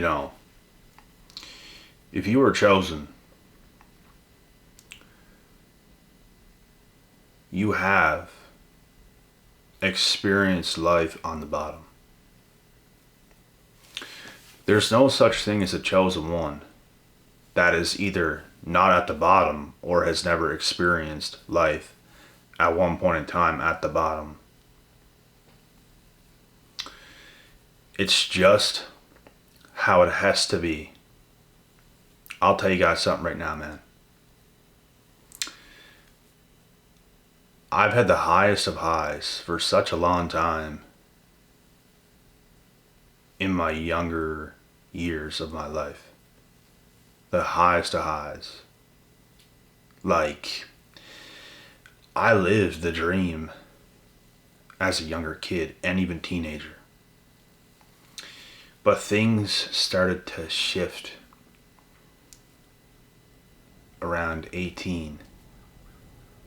You know, if you were chosen, you have experienced life on the bottom. There's no such thing as a chosen one that is either not at the bottom or has never experienced life at one point in time at the bottom. It's just how it has to be. I'll tell you guys something right now, man. I've had the highest of highs for such a long time in my younger years of my life. The highest of highs. Like, I lived the dream as a younger kid and even teenager. But things started to shift around 18,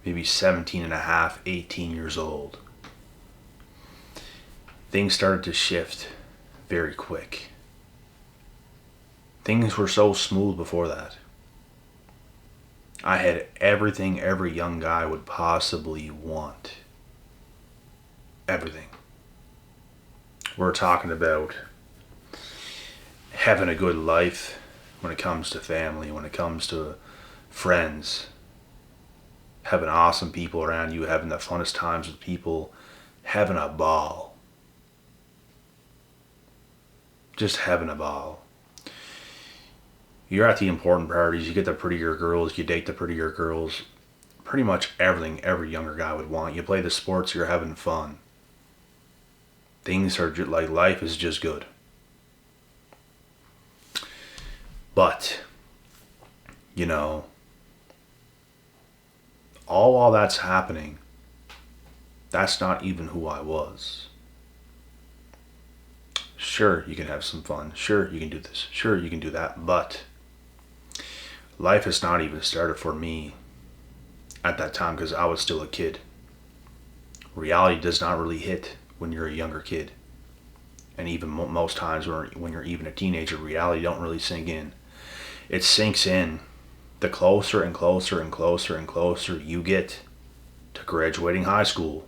maybe 17 and a half, 18 years old. Things started to shift very quick. Things were so smooth before that. I had everything every young guy would possibly want. Everything. We're talking about having a good life when it comes to family, when it comes to friends, having awesome people around you, having the funnest times with people, having a ball. Just having a ball. You're at the important parties, you get the prettier girls, you date the prettier girls. Pretty much everything every younger guy would want. You play the sports, you're having fun. Things are just like, life is just good. But, you know, all while that's happening, that's not even who I was. Sure, you can have some fun. Sure, you can do this. Sure, you can do that. But life has not even started for me at that time because I was still a kid. Reality does not really hit when you're a younger kid. And even most times when you're even a teenager, reality don't really sink in. It sinks in the closer and closer and closer and closer you get to graduating high school.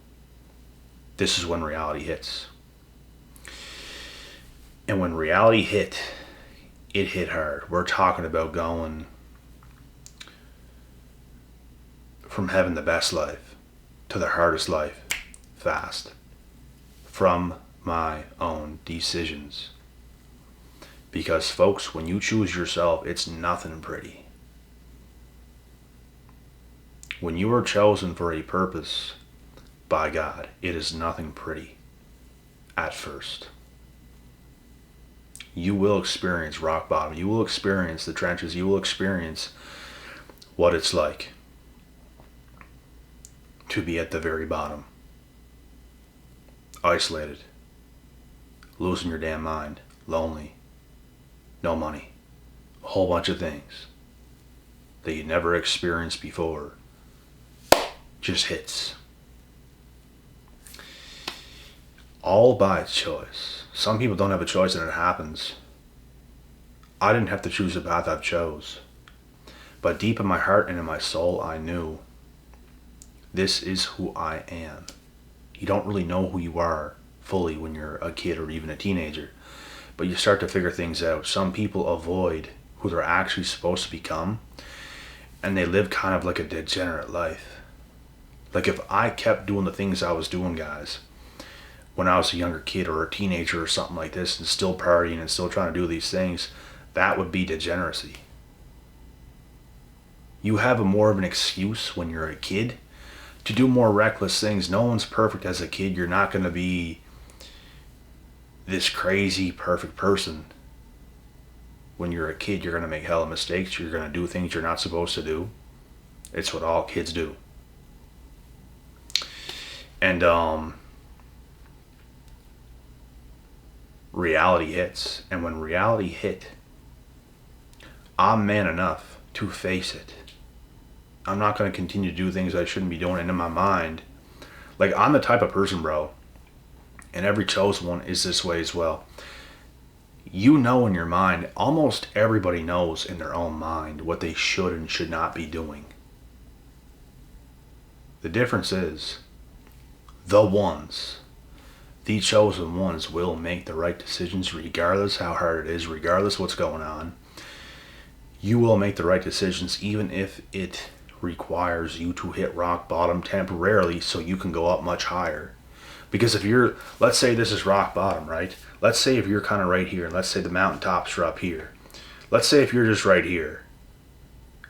This is when reality hits. And when reality hit, it hit hard. We're talking about going from having the best life to the hardest life fast. From my own decisions. Because folks, when you choose yourself, it's nothing pretty. When you are chosen for a purpose by God, it is nothing pretty at first. You will experience rock bottom. You will experience the trenches. You will experience what it's like to be at the very bottom. Isolated. Losing your damn mind. Lonely. No money. A whole bunch of things that you never experienced before. Just hits. All by choice. Some people don't have a choice and it happens. I didn't have to choose the path I've chose. But deep in my heart and in my soul, I knew this is who I am. You don't really know who you are fully when you're a kid or even a teenager. But you start to figure things out. Some people avoid who they're actually supposed to become. And they live kind of like a degenerate life. Like if I kept doing the things I was doing, guys, when I was a younger kid or a teenager or something like this, and still partying and still trying to do these things, that would be degeneracy. You have more of an excuse when you're a kid to do more reckless things. No one's perfect as a kid. You're not going to be this crazy perfect person. When you're a kid, you're going to make hella mistakes. You're going to do things you're not supposed to do. It's what all kids do. And reality hits. And when reality hit, I'm man enough to face it. I'm not going to continue to do things I shouldn't be doing. And in my mind, like, I'm the type of person, bro, and every chosen one is this way as well. You know in your mind, almost everybody knows in their own mind what they should and should not be doing. The difference is, the chosen ones will make the right decisions regardless how hard it is, regardless what's going on. You will make the right decisions even if it requires you to hit rock bottom temporarily so you can go up much higher. Because if you're, let's say this is rock bottom, right? Let's say if you're kind of right here, and let's say the mountaintops are up here. Let's say if you're just right here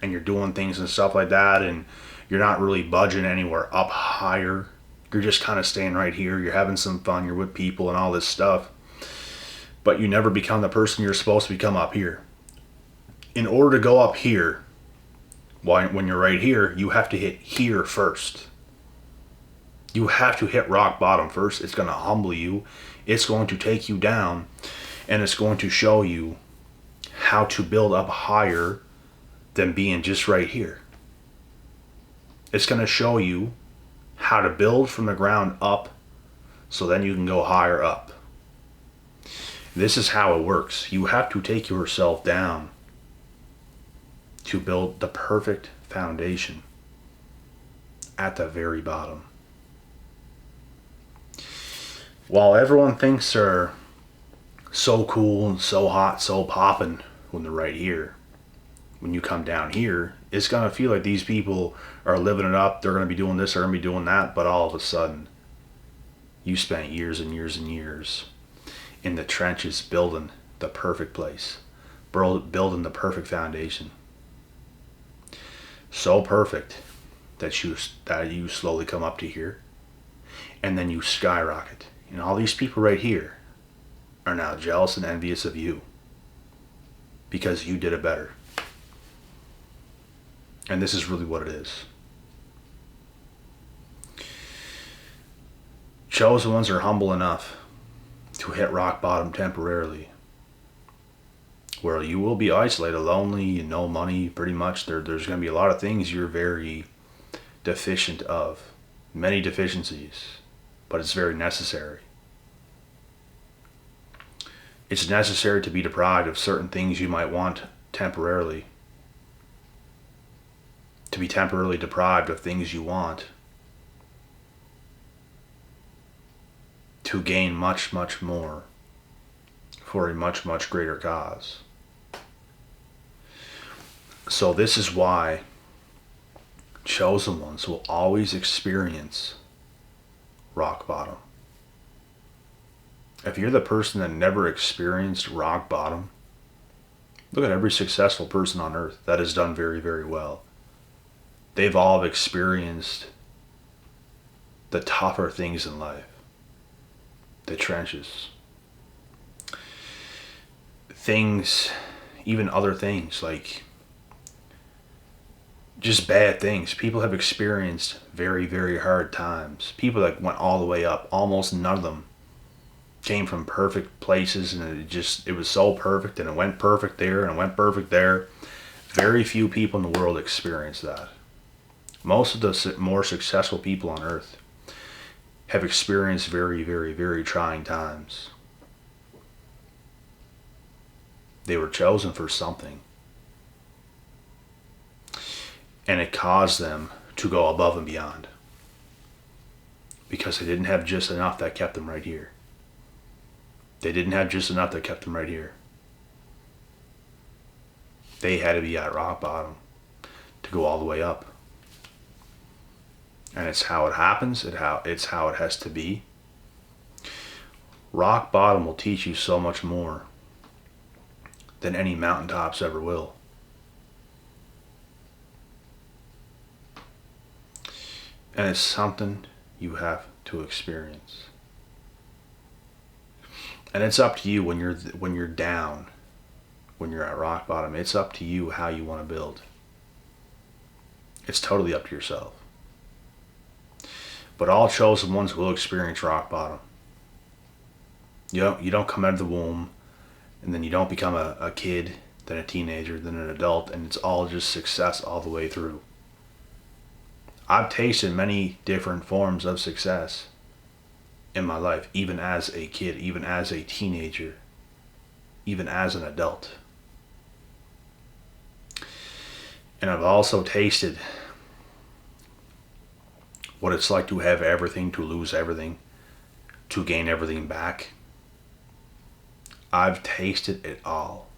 and you're doing things and stuff like that and you're not really budging anywhere up higher. You're just kind of staying right here. You're having some fun. You're with people and all this stuff. But you never become the person you're supposed to become up here. In order to go up here, when you're right here, you have to hit here first. You have to hit rock bottom first. It's going to humble you. It's going to take you down. And it's going to show you how to build up higher than being just right here. It's going to show you how to build from the ground up so then you can go higher up. This is how it works. You have to take yourself down to build the perfect foundation at the very bottom. While everyone thinks they're so cool and so hot, so poppin' when they're right here, when you come down here, it's going to feel like these people are living it up. They're going to be doing this, they're going to be doing that. But all of a sudden, you spent years and years and years in the trenches building the perfect place, building the perfect foundation. So perfect that you slowly come up to here, and then you skyrocket. And all these people right here are now jealous and envious of you because you did it better. And this is really what it is. Chosen ones are humble enough to hit rock bottom temporarily, where you will be isolated, lonely, and no money, pretty much. There's going to be a lot of things you're very deficient of. Many deficiencies, but it's very necessary. It's necessary to be deprived of certain things you might want temporarily. To be temporarily deprived of things you want. To gain much, much more for a much, much greater cause. So this is why chosen ones will always experience rock bottom. If you're the person that never experienced rock bottom, look at every successful person on earth that has done very, very well. They've all experienced the tougher things in life. The trenches. Things, even other things like just bad things. People have experienced very, very hard times. People that went all the way up, almost none of them came from perfect places, and it was so perfect, and it went perfect there, and it went perfect there. Very few people in the world experience that. Most of the more successful people on earth have experienced very, very, very trying times. They were chosen for something. And it caused them to go above and beyond. Because they didn't have just enough that kept them right here. They didn't have just enough that kept them right here. They had to be at rock bottom to go all the way up. And it's how it happens. It's how it has to be. Rock bottom will teach you so much more than any mountaintops ever will. And it's something you have to experience. And it's up to you when you're down, when you're at rock bottom. It's up to you how you want to build. It's totally up to yourself. But all chosen ones will experience rock bottom. You don't come out of the womb, and then you don't become a kid, then a teenager, then an adult, and it's all just success all the way through. I've tasted many different forms of success in my life, even as a kid, even as a teenager. even as an adult. And I've also tasted what it's like to have everything, to lose everything, to gain everything back. I've tasted it all.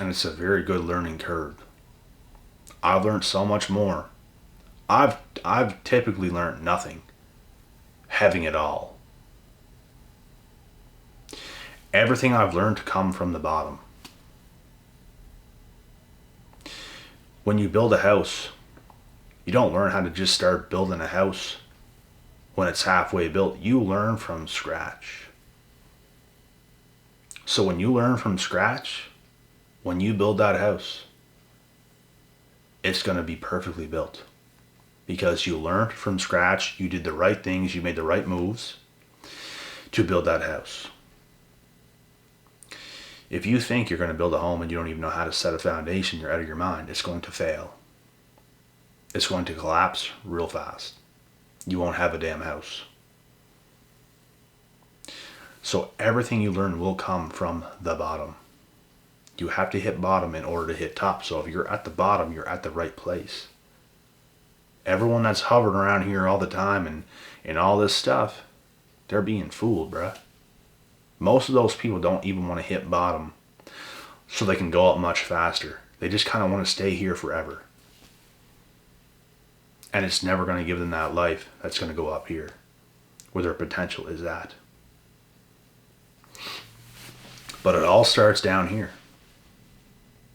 And it's a very good learning curve. I've learned so much more. I've typically learned nothing having it all. Everything I've learned to come from the bottom. When you build a house, you don't learn how to just start building a house when it's halfway built. You learn from scratch. So when you learn from scratch, when you build that house, it's going to be perfectly built. Because you learned from scratch, you did the right things, you made the right moves to build that house. If you think you're going to build a home and you don't even know how to set a foundation, you're out of your mind. It's going to fail. It's going to collapse real fast. You won't have a damn house. So everything you learn will come from the bottom. You have to hit bottom in order to hit top. So if you're at the bottom, you're at the right place. Everyone that's hovering around here all the time and all this stuff, they're being fooled, bruh. Most of those people don't even want to hit bottom so they can go up much faster. They just kind of want to stay here forever. And it's never going to give them that life that's going to go up here, where their potential is at. But it all starts down here.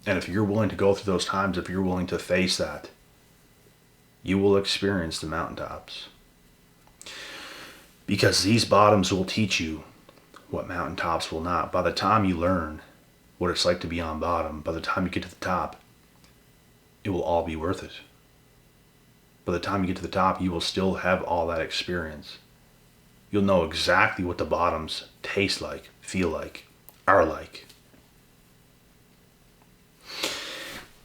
And if you're willing to go through those times, if you're willing to face that, you will experience the mountaintops. Because these bottoms will teach you what mountaintops will not. By the time you learn what it's like to be on bottom, by the time you get to the top, it will all be worth it. By the time you get to the top, you will still have all that experience. You'll know exactly what the bottoms taste like, feel like, are like.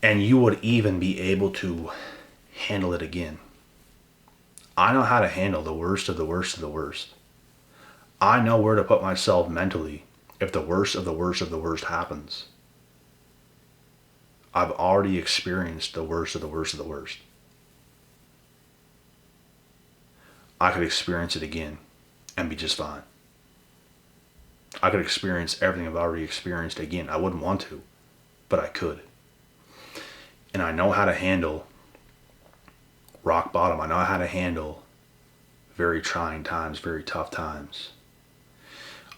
And you would even be able to handle it again. I know how to handle the worst of the worst of the worst. I know where to put myself mentally if the worst of the worst of the worst happens. I've already experienced the worst of the worst of the worst. I could experience it again and be just fine. I could experience everything I've already experienced again. I wouldn't want to, but I could. And I know how to handle rock bottom. I know how to handle very trying times, very tough times.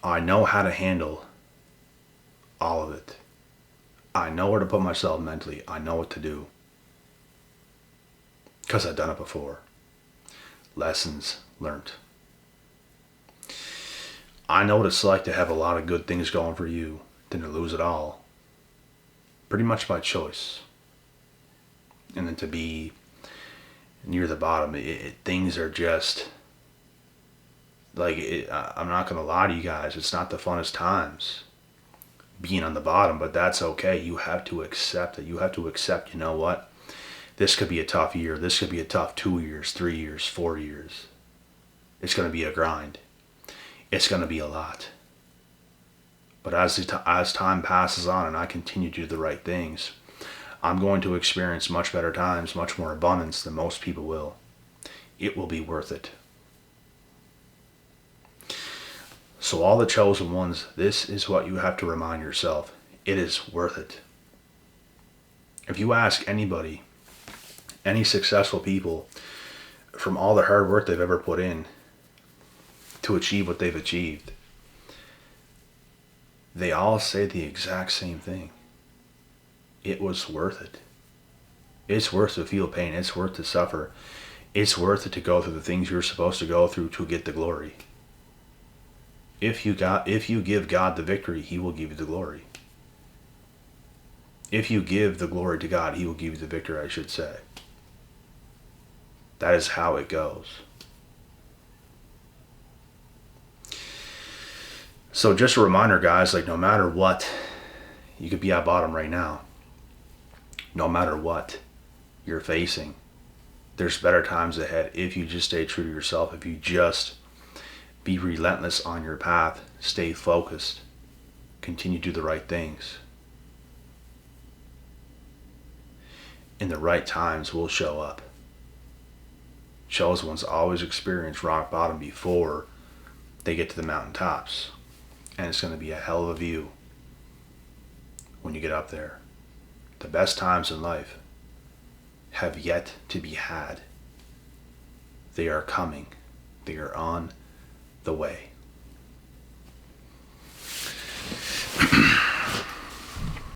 I know how to handle all of it. I know where to put myself mentally. I know what to do. Because I've done it before. Lessons learned. I know what it's like to have a lot of good things going for you, then to lose it all. Pretty much by choice. And then to be near the bottom, things are just like I'm not gonna lie to you guys, it's not the funnest times being on the bottom, but that's okay. You have to accept it. You have to accept, you know what, this could be a tough year, this could be a tough 2 years, 3 years, 4 years. It's gonna be a grind. It's gonna be a lot. But as time passes on and I continue to do the right things, I'm going to experience much better times, much more abundance than most people will. It will be worth it. So all the chosen ones, this is what you have to remind yourself. It is worth it. If you ask anybody, any successful people, from all the hard work they've ever put in to achieve what they've achieved, they all say the exact same thing. It was worth it. It's worth to feel pain. It's worth to suffer. It's worth it to go through the things you're supposed to go through to get the glory. If you give God the victory, He will give you the glory. If you give the glory to God, He will give you the victory, I should say. That is how it goes. So just a reminder, guys, like no matter what, you could be at bottom right now. No matter what you're facing, there's better times ahead if you just stay true to yourself, if you just be relentless on your path, stay focused, continue to do the right things. In the right times will show up. Chosen ones always experience rock bottom before they get to the mountaintops. And it's going to be a hell of a view when you get up there. The best times in life have yet to be had. They are coming. They are on the way.